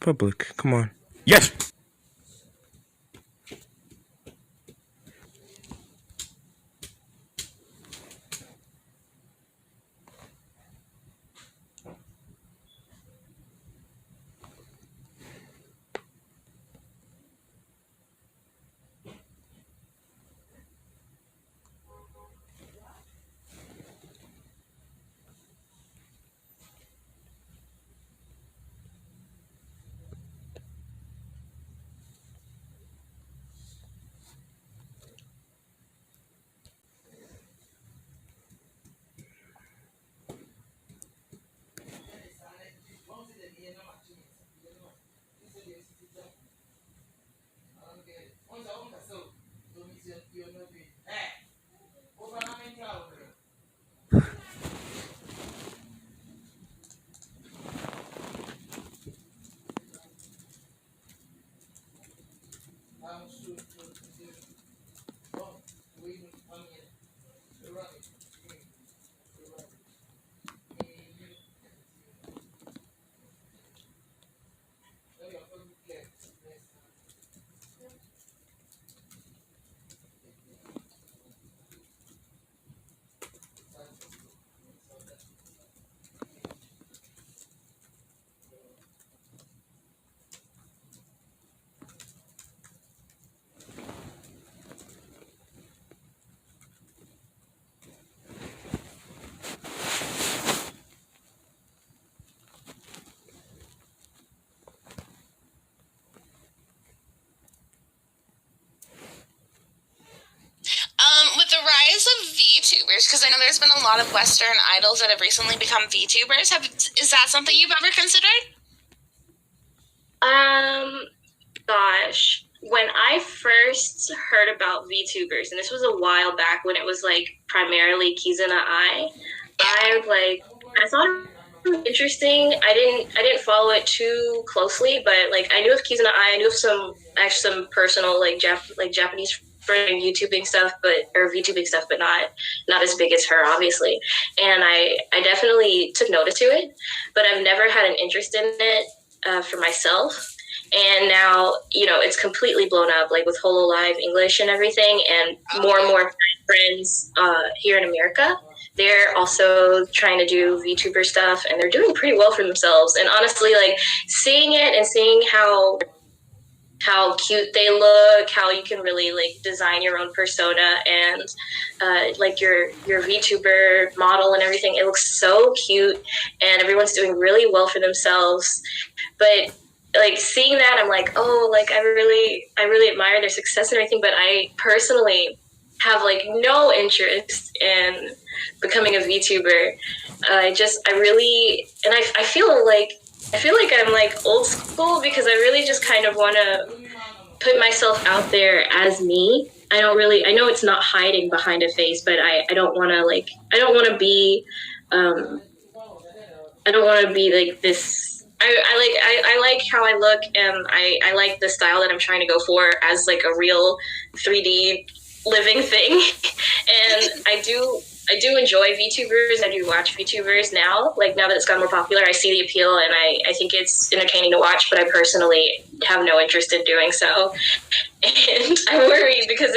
public. Come on. Yes! With the rise of VTubers, because I know there's been a lot of Western idols that have recently become VTubers, is that something you've ever considered? Gosh, when I first heard about VTubers, and this was a while back when it was like primarily Kizuna I thought it was interesting. I didn't follow it too closely, but like I knew of Kizuna I knew of some personal Japanese friend YouTubing stuff, or VTubing stuff, but not as big as her, obviously. And I definitely took notice to it, but I've never had an interest in it for myself. And now, it's completely blown up, like with HoloLive English and everything, and more friends here in America. They're also trying to do VTuber stuff, and they're doing pretty well for themselves. And honestly, like seeing it and seeing how cute they look, how you can really like design your own persona and like your VTuber model and everything. It looks so cute, and everyone's doing really well for themselves. But like seeing that, I'm like, oh, like I really admire their success and everything. But I personally have like no interest in becoming a VTuber. I feel like I'm like old school because I really just kind of want to put myself out there as me. I know it's not hiding behind a face, but I don't want to be like this. I like how I look, and I like the style that I'm trying to go for as like a real 3D living thing. And I do enjoy VTubers. I do watch VTubers now. Like now that it's gotten more popular, I see the appeal, and I think it's entertaining to watch, but I personally have no interest in doing so. And I'm worried because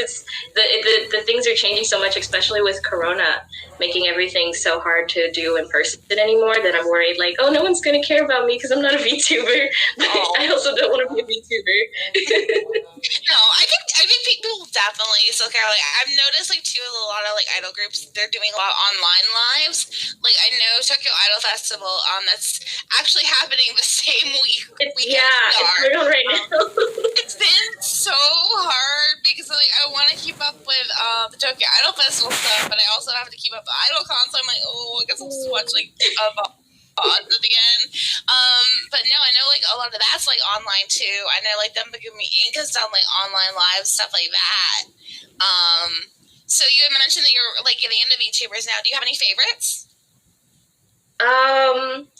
the things are changing so much, especially with Corona making everything so hard to do in person anymore, that I'm worried like, oh, no one's going to care about me because I'm not a VTuber. But I also don't want to be a VTuber. No, I think people definitely still care. Like I've noticed like too, a lot of like idol groups, they're doing a lot of online lives. Like I know Tokyo Idol Festival that's actually happening the same weekend. It's going on right now. It's been so hard because like I want to keep up with the Tokyo Idol Festival stuff, but I also have to keep up the Idolcon. So I'm like, I guess I'll just watch like at the end. But no, I know like a lot of that's like online too. I know like them Megumi Inc. has done like online lives, stuff like that. So you had mentioned that you're like getting into VTubers now. Do you have any favorites?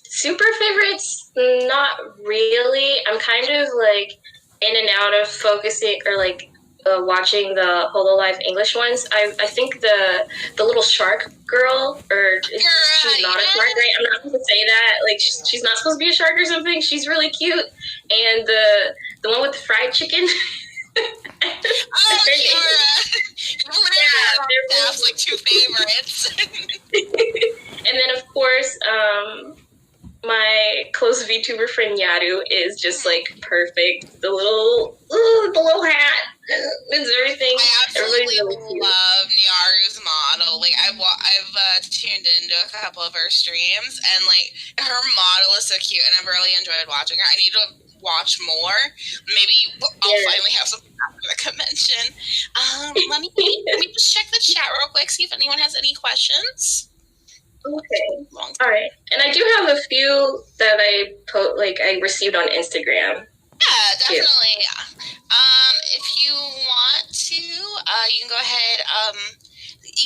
Super favorites? Not really. I'm kind of like in and out of focusing or like watching the HoloLive English ones. I think the little shark girl, she's not a shark, right? I'm not supposed to say that. Like she's not supposed to be a shark or something. She's really cute, and the one with the fried chicken. Oh, Kiara. You literally have like 2 favorites. And then, of course, my close VTuber friend Yaru is just like perfect. The little hat, it's everything. I absolutely love Nyaru's model. Like I've tuned into a couple of her streams, and like her model is so cute, and I've really enjoyed watching her. I need to watch more. Maybe I'll finally have something after the convention. Let me just check the chat real quick, see if anyone has any questions. Okay. All right. And I do have a few that I received on Instagram. Yeah, definitely. If you want to, you can go ahead,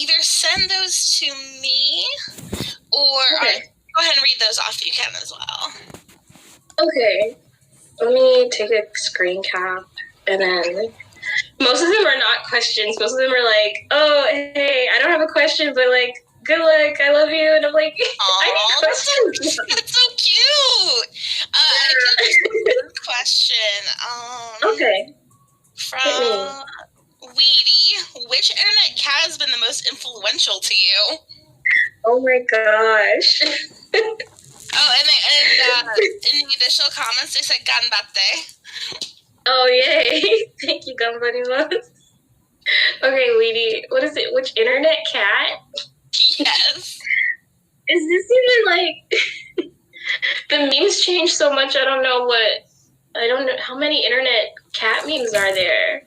either send those to me or go ahead and read those off if you can as well. Okay. Let me take a screen cap, and then most of them are not questions. Most of them are like, oh, hey, I don't have a question, but like, good luck, I love you. And I'm like, I need questions. That's so cute. I have a question. Okay. From Weedy, which internet cat has been the most influential to you? Oh my gosh. Oh, and in the additional comments, they said ganbatte. Oh, yay. Thank you, ganbatte. Okay, Weedy, what is it? Which internet cat? Yes. Is this even like... The memes change so much, I don't know how many internet cat memes are there?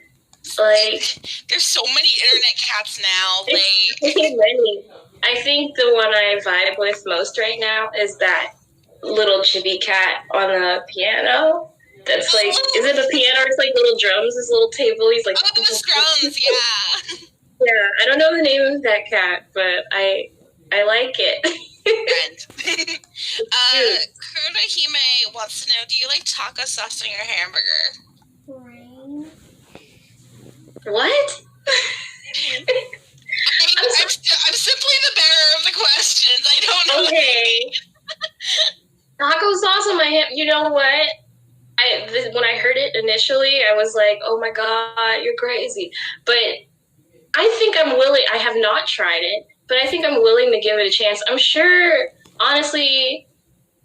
Like... There's so many internet cats now. Like... many. I think the one I vibe with most right now is that little chibi cat on the piano. That's like, is it a piano or it's like little drums, this little table? He's like... Oh, those drums, yeah. Yeah, I don't know the name of that cat, but I like it. Kurahime wants to know, do you like taco sauce on your hamburger? What? I'm simply the bearer of the questions. I don't know. Okay. Taco sauce on my ham. You know what? When I heard it initially, I was like, oh my God, you're crazy. But I think I'm willing. I have not tried it, but I think I'm willing to give it a chance. I'm sure, honestly,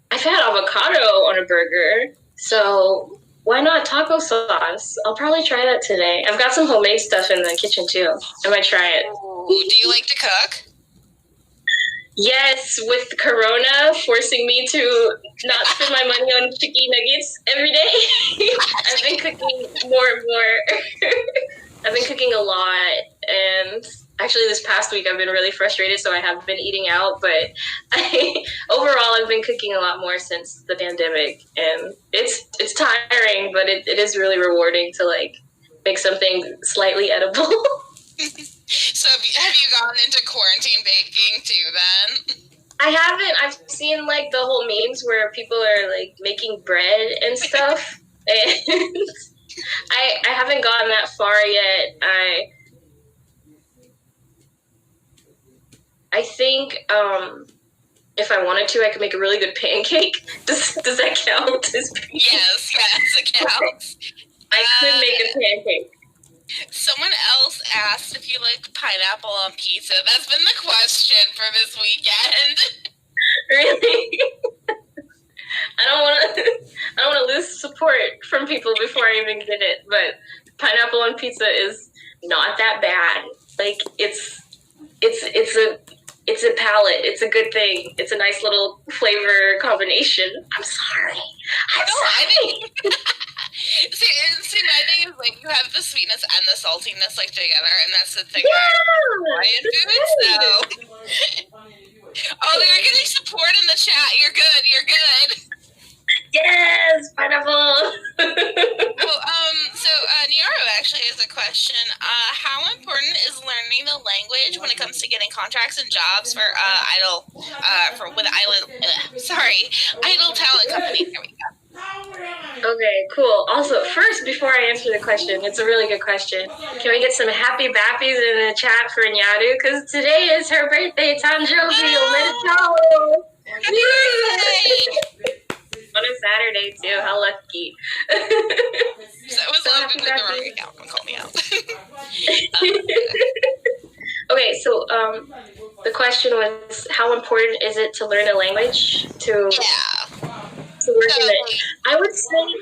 I've had avocado on a burger, so why not taco sauce? I'll probably try that today. I've got some homemade stuff in the kitchen too. I might try it. Ooh, do you like to cook? Yes, with Corona forcing me to not spend my money on chicken nuggets every day. I've been cooking more and more. I've been cooking a lot, and actually this past week I've been really frustrated, so I have been eating out, but overall I've been cooking a lot more since the pandemic, and it's tiring, but it is really rewarding to like make something slightly edible. So have you gone into quarantine baking too then? I haven't. I've seen like the whole memes where people are like making bread and stuff, and I haven't gotten that far yet. I think if I wanted to, I could make a really good pancake. Does that count? Yes, it counts. I could make a pancake. Someone else asked if you like pineapple on pizza. That's been the question for this weekend. Really? I don't want to lose support from people before I even get it. But pineapple on pizza is not that bad. Like it's a palate. It's a good thing. It's a nice little flavor combination. I'm sorry. I think. See, my thing is like you have the sweetness and the saltiness like together, and that's the thing. I enjoy. So, you're getting support in the chat. You're good. Yes, pineapple. So Niaro actually has a question. How important is learning the language when it comes to getting contracts and jobs for Idol talent companies? Here we go. Okay, cool. Also, first, before I answer the question, it's a really good question. Can we get some happy bappies in the chat for Nyaru? Because today is her birthday, Tanjobi. Omedetou! on a Saturday too. How lucky. So it was logged into the wrong account. Don't call me out. Okay, so the question was, how important is it to learn a language to work in it? I would say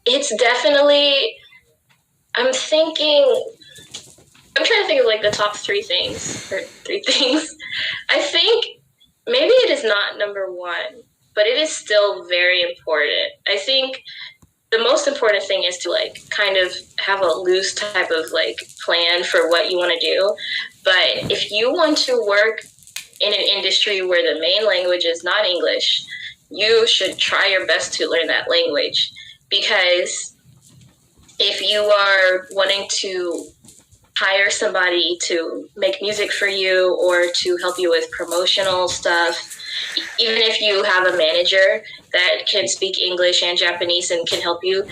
it's definitely. I'm trying to think of like the top three things. I think maybe it is not number one, but it is still very important. I think the most important thing is to like kind of have a loose type of like plan for what you want to do. But if you want to work in an industry where the main language is not English, you should try your best to learn that language, because if you are wanting to hire somebody to make music for you or to help you with promotional stuff, even if you have a manager that can speak English and Japanese and can help you,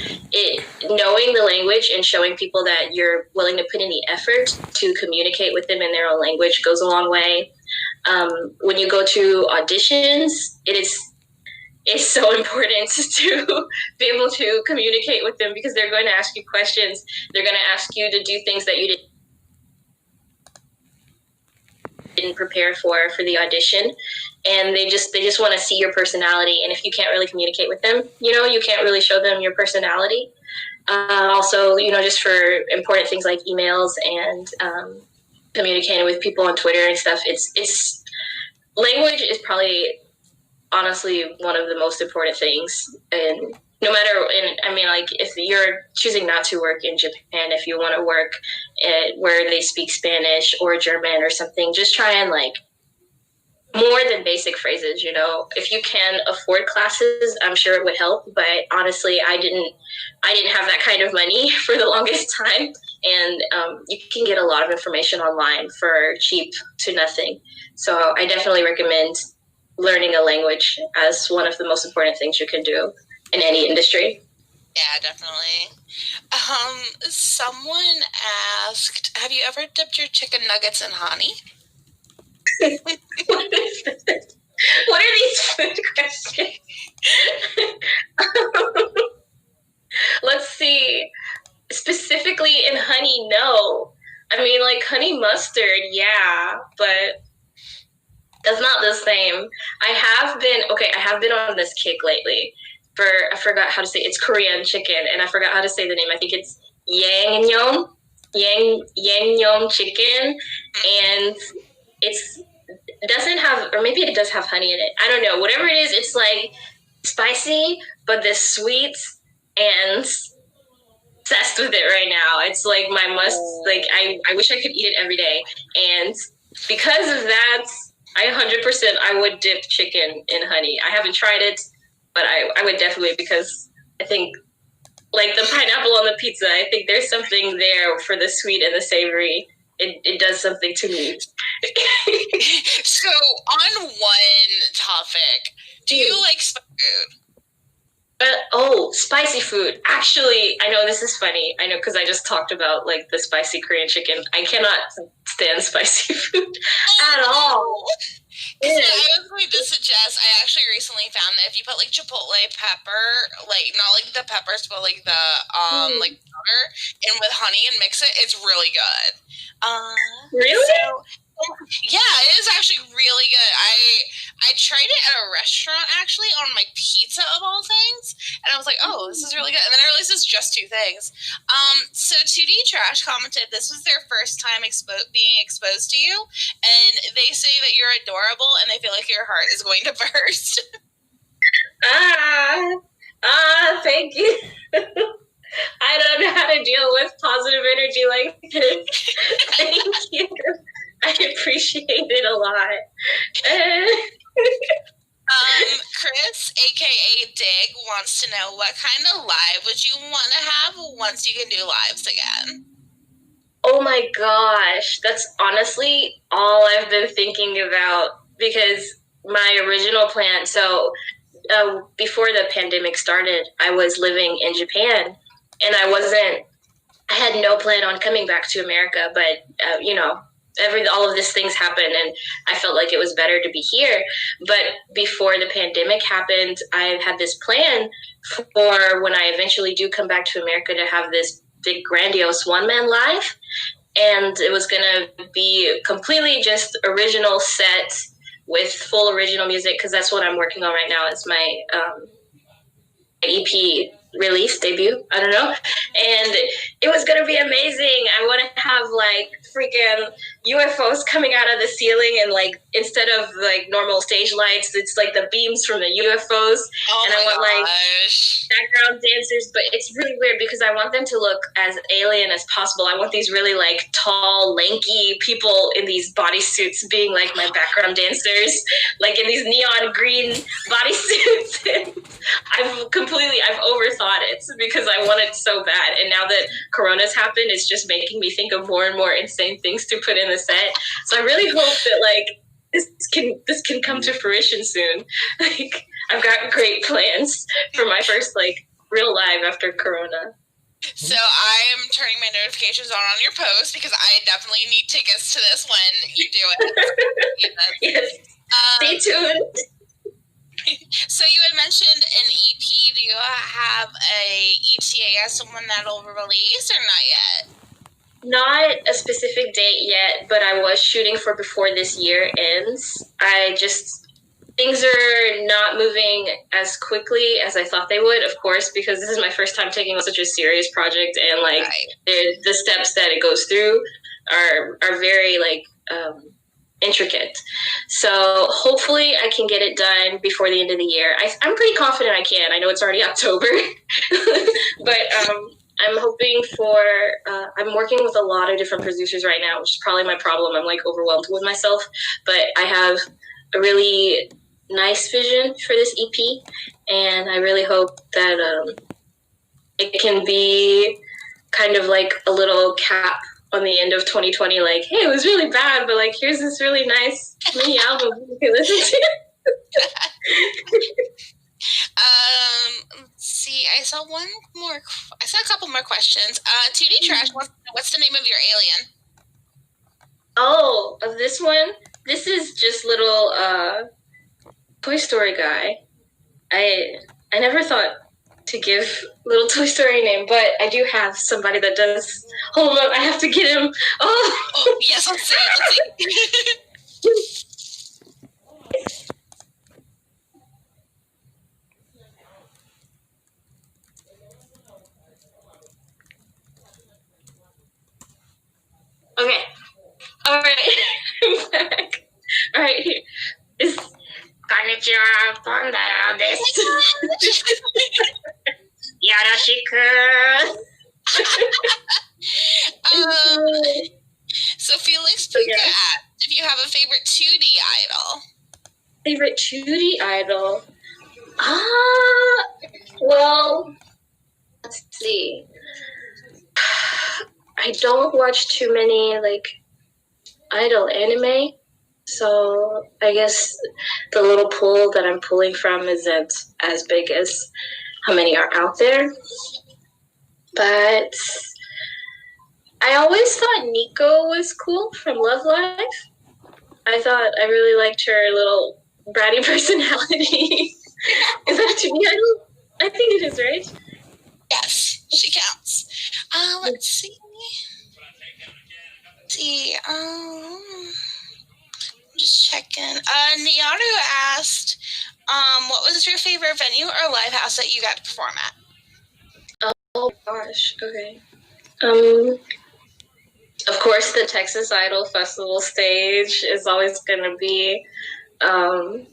knowing the language and showing people that you're willing to put in the effort to communicate with them in their own language goes a long way. When you go to auditions, it's so important to be able to communicate with them, because they're going to ask you questions. They're going to ask you to do things that you didn't prepare for the audition, and they just want to see your personality. And if you can't really communicate with them, you can't really show them your personality. Also, just for important things like emails and communicating with people on Twitter and stuff, it's language is probably honestly one of the most important things. And no matter, like if you're choosing not to work in Japan, if you want to work where they speak Spanish or German or something, just try and like more than basic phrases. If you can afford classes, I'm sure it would help. But honestly, I didn't have that kind of money for the longest time, and you can get a lot of information online for cheap to nothing. So I definitely recommend learning a language as one of the most important things you can do in any industry. Yeah, definitely. Someone asked, have you ever dipped your chicken nuggets in honey? What are these food questions? Let's see. Specifically in honey, no. Like honey mustard, yeah, but that's not the same. I have been on this kick lately I forgot how to say it. It's Korean chicken, and I forgot how to say the name. I think it's Yangnyeom chicken, and it doesn't have, or maybe it does have honey in it. I don't know. Whatever it is, it's like spicy, but this sweet, and obsessed with it right now. It's like my must. Like I wish I could eat it every day, and because of that, I 100% I would dip chicken in honey. I haven't tried it, but I would definitely, because I think like the pineapple on the pizza, I think there's something there for the sweet and the savory. It does something to me. So on one topic, do you like spicy food? Spicy food. Actually, I know this is funny. I know because I just talked about like the spicy Korean chicken. I cannot stand spicy food at all. So I was going to suggest, I actually recently found that if you put like chipotle pepper, like not like the peppers, but like the like powder, and with honey and mix it, it's really good. Really? So, yeah, it is actually really good. I tried it at a restaurant actually on my pizza of all things, and I was like, oh, this is really good. And then I realized it's just two things. So 2D Trash commented this was their first time being exposed to you, and they say that you're adorable, and they feel like your heart is going to burst. Thank you. I don't know how to deal with positive energy like this. Thank you. I appreciate it a lot. Chris, aka Dig, wants to know what kind of live would you want to have once you can do lives again? Oh my gosh, that's honestly all I've been thinking about, because my original plan, before the pandemic started, I was living in Japan, and I had no plan on coming back to America, but all of these things happened, and I felt like it was better to be here. But before the pandemic happened, I had this plan for when I eventually do come back to America to have this big grandiose one-man live, and it was gonna be completely just original set with full original music, because that's what I'm working on right now. It's my EP release debut, I don't know, and it was gonna be amazing. I want to have like freaking UFOs coming out of the ceiling, and like instead of like normal stage lights, it's like the beams from the UFOs. Oh, and I want gosh. like background dancers, but it's really weird because I want them to look as alien as possible. I want these really like tall, lanky people in these bodysuits being like my background dancers, like in these neon green bodysuits. I've overthought it because I want it so bad, and now that Corona's happened, it's just making me think of more and more insane things to put in the set. So I really hope that like this can come to fruition soon. Like I've got great plans for my first like real live after Corona. So I am turning my notifications on your post because I definitely need tickets to this when you do it. Yes. Stay tuned. So you had mentioned an EP. Do you have a ETA as someone that'll release or not yet? Not a specific date yet, but I was shooting for before this year ends. Things are not moving as quickly as I thought they would, of course, because this is my first time taking on such a serious project, and like the steps that it goes through are very like intricate. So hopefully I can get it done before the end of the year. I'm pretty confident I can. I know it's already October, but I'm hoping for, I'm working with a lot of different producers right now, which is probably my problem. I'm like overwhelmed with myself, but I have a really nice vision for this EP, and I really hope that it can be kind of like a little cap on the end of 2020, like, hey, it was really bad, but like, here's this really nice mini album you can listen to. Let's see. I saw a couple more questions. 2D Trash, what's the name of your alien? Oh, of this one? This is just little Toy Story guy. I never thought to give little Toy Story name, but I do have somebody that does. Hold on, I have to get him. Oh yes, let's see. Okay. All right. I'm back. All right. Here. This konnichiwa, panda desu. Yoroshiku. So Felix Puka asked if you have a favorite 2D idol. Favorite 2D idol? Well, let's see. I don't watch too many like idol anime, so I guess the little pool that I'm pulling from isn't as big as how many are out there. But I always thought Nico was cool from Love Live. I thought I really liked her little bratty personality. Is that a 2D idol? I think it is, right? Yes, she counts. Let's see. I'm just checking. Niyaru asked, what was your favorite venue or live house that you got to perform at? Oh gosh, okay. Of course, the Texas Idol Festival stage is always gonna be gonna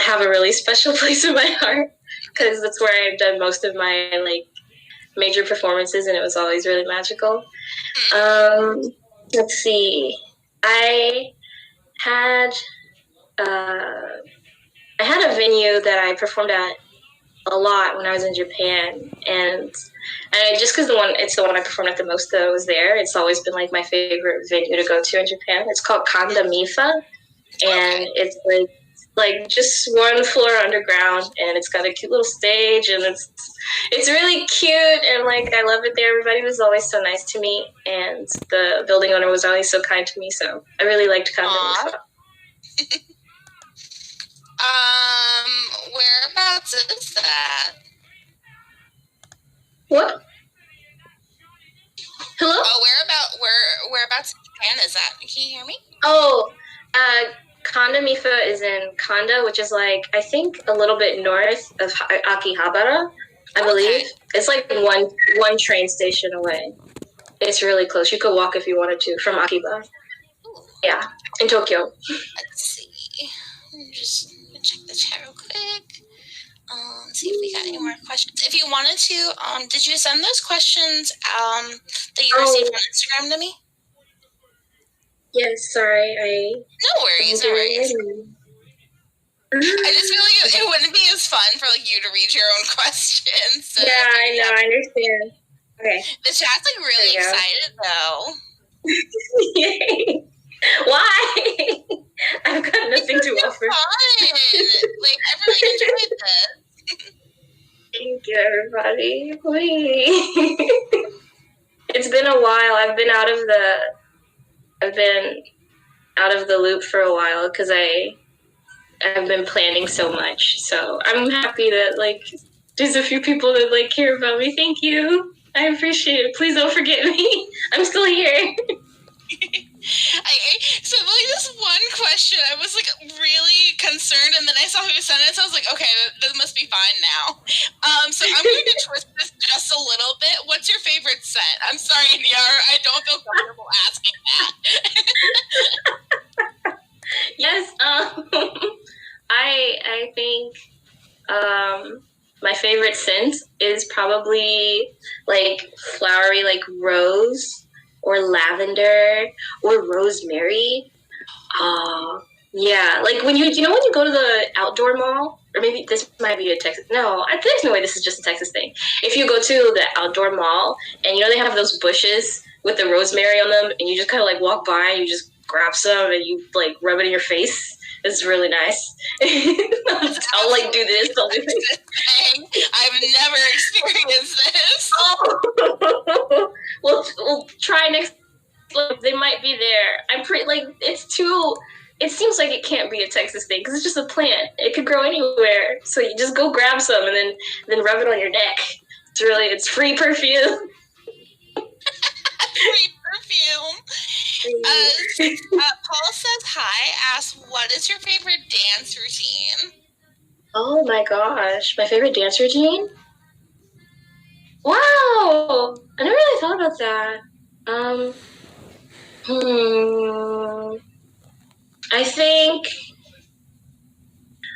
have a really special place in my heart, because that's where I've done most of my like major performances, and it was always really magical. Let's see. I had a venue that I performed at a lot when I was in Japan, and just because it's the one I performed at the most that I was there, it's always been like my favorite venue to go to in Japan. It's called Kanda Mifa, and it's like like just one floor underground, and it's got a cute little stage, and it's really cute, and like I love it there. Everybody was always so nice to me, and the building owner was always so kind to me. So I really liked coming. Whereabouts is that? What? Hello? Oh, whereabouts in Japan is that? Can you hear me? Oh, Kanda Mifa is in Kanda, which is like I think a little bit north of Akihabara, I believe. It's like one train station away. It's really close. You could walk if you wanted to from Akiba. Ooh. Yeah, in Tokyo. Let's see. Just check the chat real quick. See if we got any more questions. If you wanted to, did you send those questions that you received on Instagram to me? Yes, sorry. No worries. I just feel like it wouldn't be as fun for like you to read your own questions. So yeah, I know. I understand. Okay. The chat's like really excited though. Yay. Why? I've got nothing to offer. Fun. Like I really enjoyed this. Thank you, everybody. It's been a while. I've been out of the loop for a while because I've been planning so much. So I'm happy that like there's a few people that like care about me. Thank you. I appreciate it. Please don't forget me. I'm still here. So like this one question, I was like really concerned, and then I saw who sent it, so I was like, okay, this must be fine now. So I'm going to twist this just a little bit. What's your favorite scent? I'm sorry, Niara, I don't feel comfortable asking that. Yes, I think my favorite scent is probably like flowery, like rose or lavender or rosemary. Yeah, like when you go to the outdoor mall, or maybe this might be a Texas. No, there's no way this is just a Texas thing. If you go to the outdoor mall and they have those bushes with the rosemary on them, and you just kind of like walk by and you just grab some and you like rub it in your face. It's really nice. I'll like do this. I'll do this. I've never experienced this. Oh. We'll try next. They might be there. I'm pretty like it's too. It seems like it can't be a Texas thing because it's just a plant. It could grow anywhere. So you just go grab some and then rub it on your neck. It's free perfume. Free perfume. Paul says hi. Asks, what is your favorite dance routine? Oh my gosh, my favorite dance routine. Wow, I never really thought about that.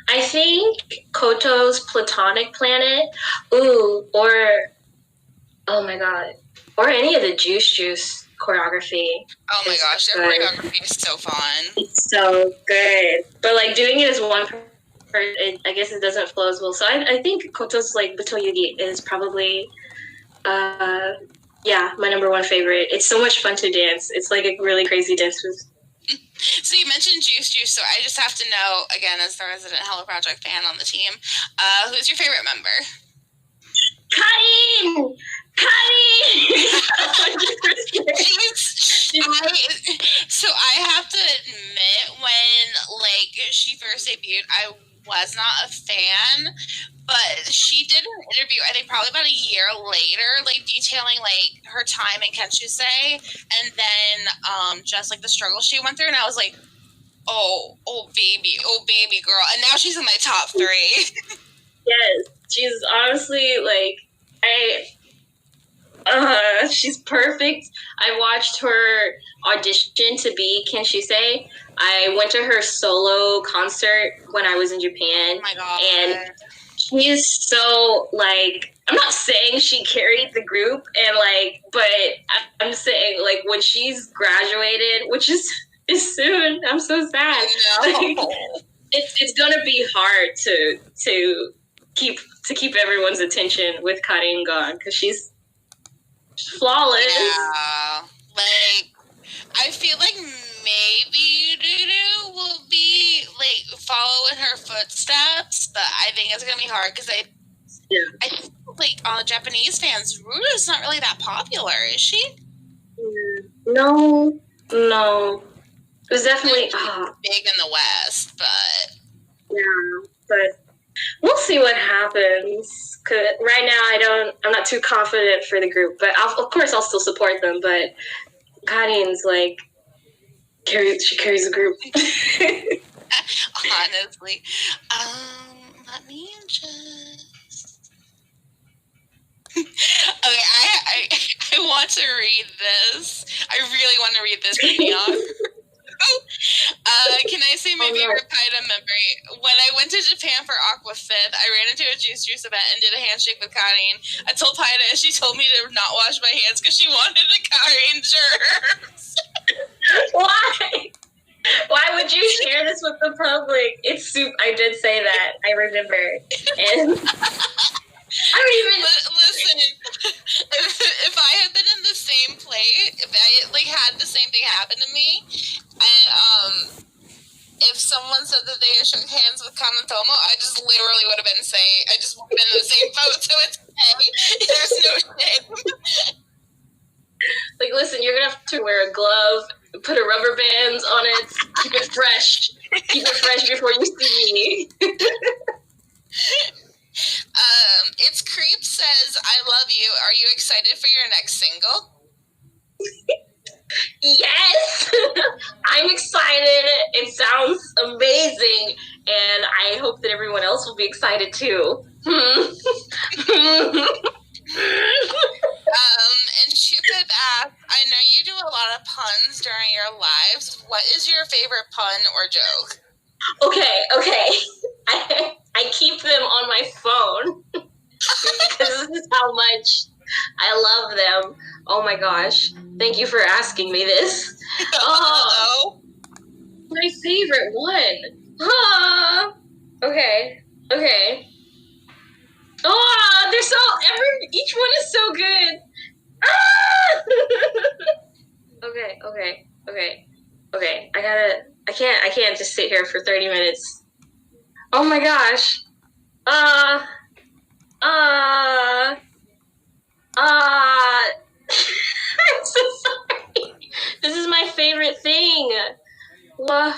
I think Koto's Platonic Planet. Ooh, or oh my god, or any of the Juice choreography. Oh my gosh, their choreography is so fun. It's so good, but like doing it as one person, I guess it doesn't flow as well. So I think Koto's like Butoyugi is probably my number one favorite. It's so much fun to dance. It's like a really crazy dance move. So you mentioned Juice, so I just have to know, again, as the resident Hello Project fan on the team, who's your favorite member? Karin! So I have to admit, when like she first debuted, I was not a fan, but she did an interview, I think probably about a year later, like detailing like her time in Kenshusei, and then just like the struggle she went through, and I was like, oh baby girl, and now she's in my top 3. Yes, she's honestly like she's perfect. I watched her audition to be Kenshusei. I went to her solo concert when I was in Japan. Oh my god. And she is so like, I'm not saying she carried the group and like, but I'm saying like when she's graduated, which is soon. I'm so sad. Like, it's gonna be hard to keep everyone's attention with Karin gone because she's flawless. Yeah, like I feel like maybe Dudu will be like follow in her footsteps, but I think it's gonna be hard because I think like Japanese fans, Ruda's not really that popular, is she? No. It was definitely big in the West, but we'll see what happens. 'Cause right now, I'm not too confident for the group, but of course I'll still support them. But Karin's like she carries the group. Honestly, let me just. Okay, I want to read this. I really want to read this from Neon. Can I say my favorite Paida memory? When I went to Japan for Aqua 5th, I ran into a Juice event and did a handshake with Karin. I told Paida and she told me to not wash my hands because she wanted a Karin germs. Why? Why would you share this with the public? It's soup. I did say that. I remember. And I don't even listen. If I had been in the same place, if I like had the same thing happen to me, and if someone said that they shook hands with Kanatomo, I just literally would have been saying, I just would have been in the same boat. So it's okay. There's no shame. Like, listen, you're gonna have to wear a glove, put a rubber band on it, keep it fresh. Keep it fresh before you see me. It's Creep says, I love you. Are you excited for your next single? Yes! I'm excited. It sounds amazing. And I hope that everyone else will be excited too. And Chupip asks, I know you do a lot of puns during your lives. What is your favorite pun or joke? Okay. I keep them on my phone because this is how much I love them. Oh my gosh. Thank you for asking me this. Oh, my favorite one. Okay. Oh, they're each one is so good. Okay. I can't just sit here for 30 minutes. Oh my gosh. I'm so sorry. This is my favorite thing. What?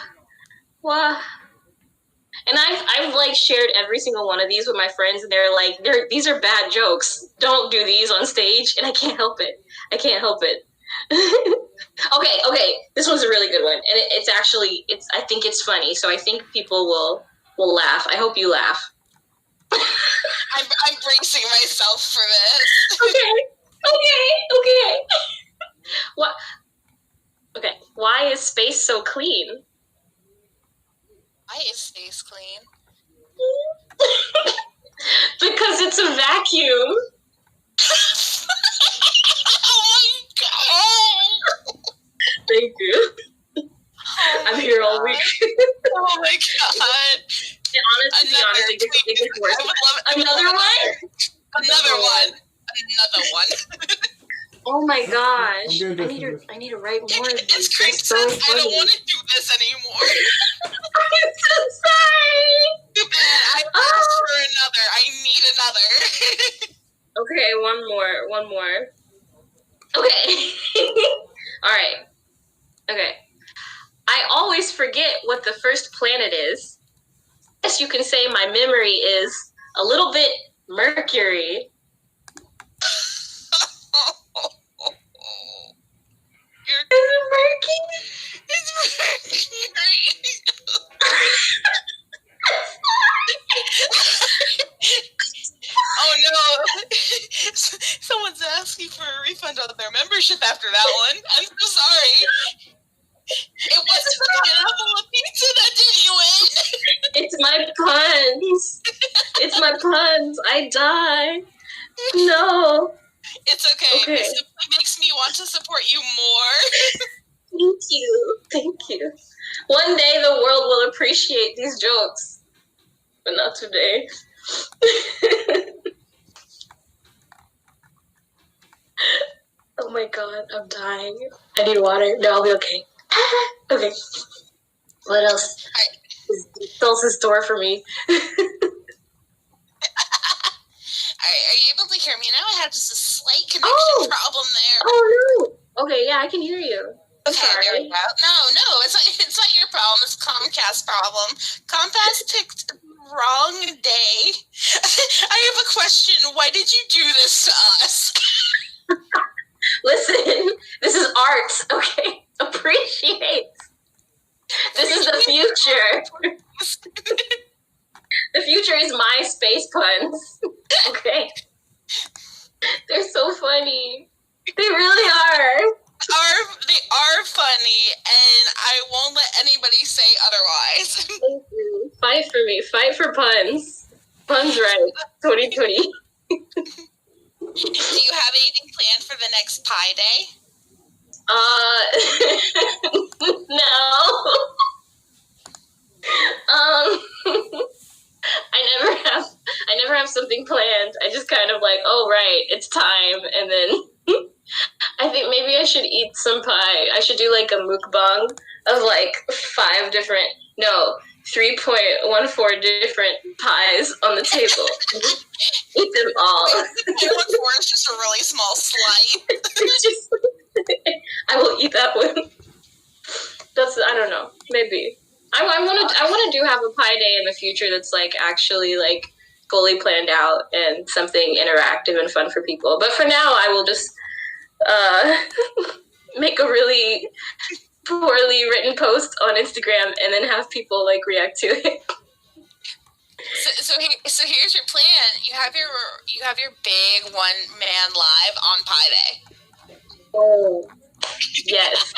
And I've like shared every single one of these with my friends, and they're like, these are bad jokes. Don't do these on stage, and I can't help it. Okay. This one's a really good one, and I think it's funny, so I think people will laugh. I hope you laugh. I'm bracing myself for this. Okay. What? Okay. Why is space so clean? Why is space clean? Because it's a vacuum. Oh my god! Thank you. I'm here all week. Oh my god! To be honest, it gets worse. Another one. Oh my gosh! I need to write more of these. It's so funny. I don't want to do this anymore. I'm so sorry. Too bad. I asked for another. I need another. Okay, one more. Okay. All right. Okay. I always forget what the first planet is. Yes, you can say my memory is a little bit Mercury. Is it Mercury? It's Mercury. Oh no! Someone's asking for a refund on their membership after that one. I'm so sorry. It wasn't the pineapple pizza that did you in. It's my puns. I die. No. It's okay. This makes me want to support you more. Thank you. One day the world will appreciate these jokes, but not today. Oh my god, I'm dying. I need water. No, I'll be okay. Okay. What else? Sells his door for me. Are you able to hear me now? I had just a slight connection problem there. Oh no. Okay, yeah, I can hear you. Okay, there we go. No, it's not your problem. It's Comcast problem. Comcast picked the wrong day. I have a question. Why did you do this to us? Listen, this is art, okay? Appreciate. This is the future. The future is MySpace puns. Okay. They're so funny. They really are. They are funny, and I won't let anybody say otherwise. Thank you. Fight for me. Fight for puns. Puns right. 2020. Do you have anything planned for the next Pi Day? No. I never have something planned. I just kind of like, oh right, it's time, and then I think maybe I should eat some pie. I should do like a mukbang of like 3.14 different pies on the table. Eat them all. 3.14 is just a really small slice. I will eat that one. I don't know. Maybe. I want to have a pie day in the future that's like actually like fully planned out and something interactive and fun for people. But for now, I will just make a really poorly written post on Instagram and then have people like react to it. So here's your plan. You have your big 1-man live on Pi Day. Oh, yes.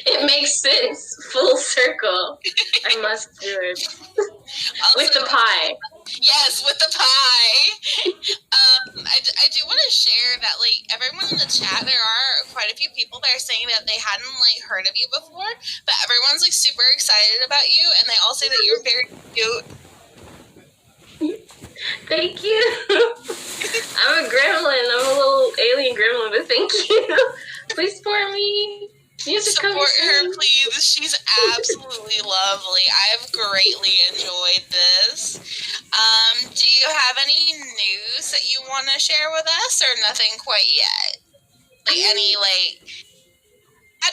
It makes sense. Full circle. I must do it. Also, with the pie. Yes, with the pie. I do want to share that like everyone in the chat, there are quite a few people that are saying that they hadn't like heard of you before, but everyone's like super excited about you, and they all say that you're very cute. Thank you. I'm a gremlin. I'm a little alien gremlin, but thank you. Please support me. Support her, please. She's absolutely lovely. I've greatly enjoyed this. Do you have any news that you want to share with us, or nothing quite yet? I'd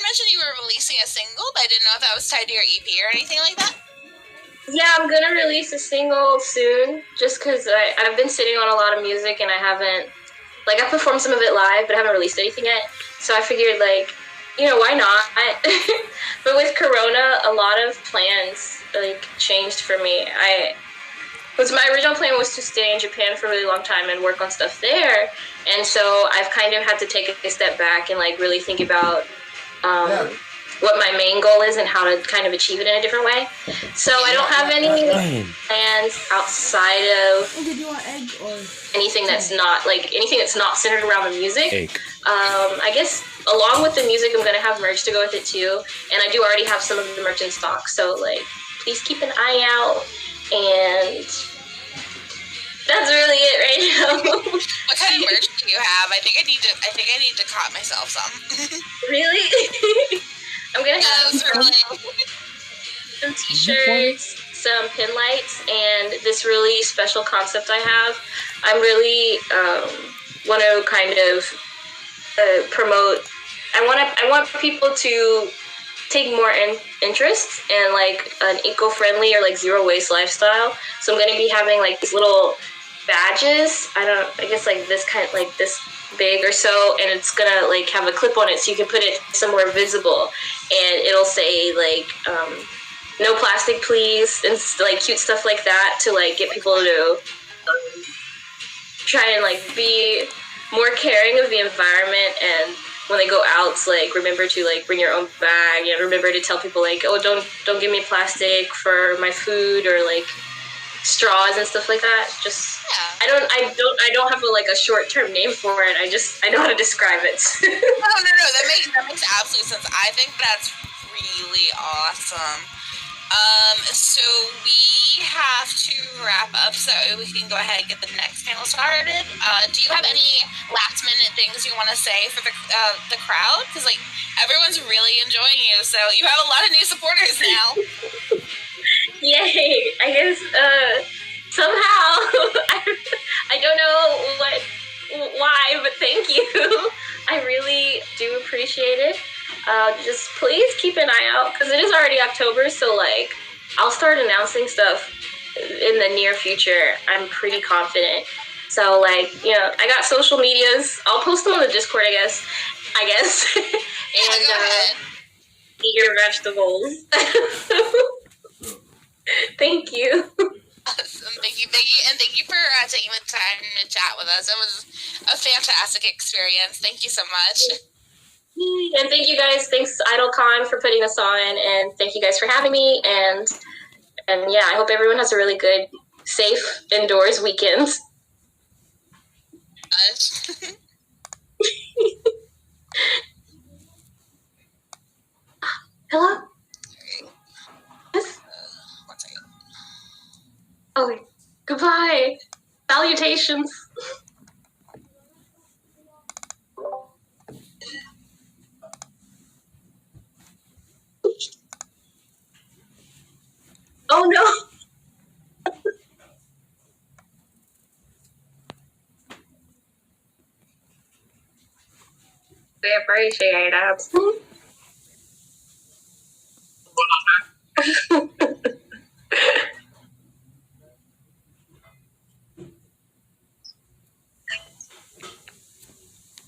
mentioned you were releasing a single, but I didn't know if that was tied to your EP or anything like that. Yeah, I'm going to release a single soon, just because I've been sitting on a lot of music, and I haven't, like, I performed some of it live, but I haven't released anything yet. So I figured, like, you know, why not? But with Corona, a lot of plans, like, changed for me. My original plan was to stay in Japan for a really long time and work on stuff there. And so I've kind of had to take a step back and, like, really think about what my main goal is and how to kind of achieve it in a different way. So I don't have any plans outside of anything that's not centered around the music. I guess along with the music, I'm going to have merch to go with it too. And I do already have some of the merch in stock. So like, please keep an eye out. And that's really it right now. What kind of merch do you have? I think I need to cop myself some. Really? I'm gonna have some t-shirts, some pin lights, and this really special concept I have. I'm really want to kind of promote. I want people to take more interest in like an eco-friendly or like zero waste lifestyle. So I'm going to be having like these little badges. I guess like this kind, like this big or so, and it's gonna like have a clip on it so you can put it somewhere visible, and it'll say like no plastic please, and like cute stuff like that to like get people to try and like be more caring of the environment. And when they go out, like remember to like bring your own bag, and remember to tell people like, oh, don't give me plastic for my food, or like straws and stuff like that. Just I don't have a short-term name for it. I know how to describe it. No, that makes absolute sense. I think that's really awesome. So we have to wrap up so we can go ahead and get the next panel started. Do you have any last minute things you want to say for the crowd? Because like everyone's really enjoying you, so you have a lot of new supporters now. Yay! I guess somehow I don't know why, but thank you. I really do appreciate it. Just please keep an eye out because it is already October, so like I'll start announcing stuff in the near future. I'm pretty confident. So like, I got social medias. I'll post them on the Discord, I guess. And eat your vegetables. Thank you. Awesome. Thank you, and thank you for taking the time to chat with us. It was a fantastic experience. Thank you so much. And thank you guys. Thanks Idolcon for putting us on, and thank you guys for having me. And yeah, I hope everyone has a really good, safe indoors weekend. Hello? Yes? One second. Okay. Goodbye. Salutations. Oh no. We appreciate it.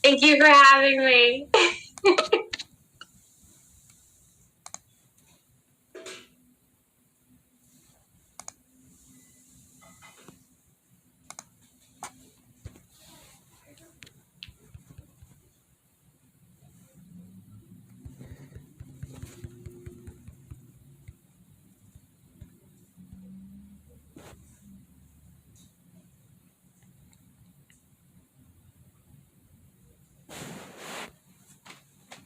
Thank you for having me.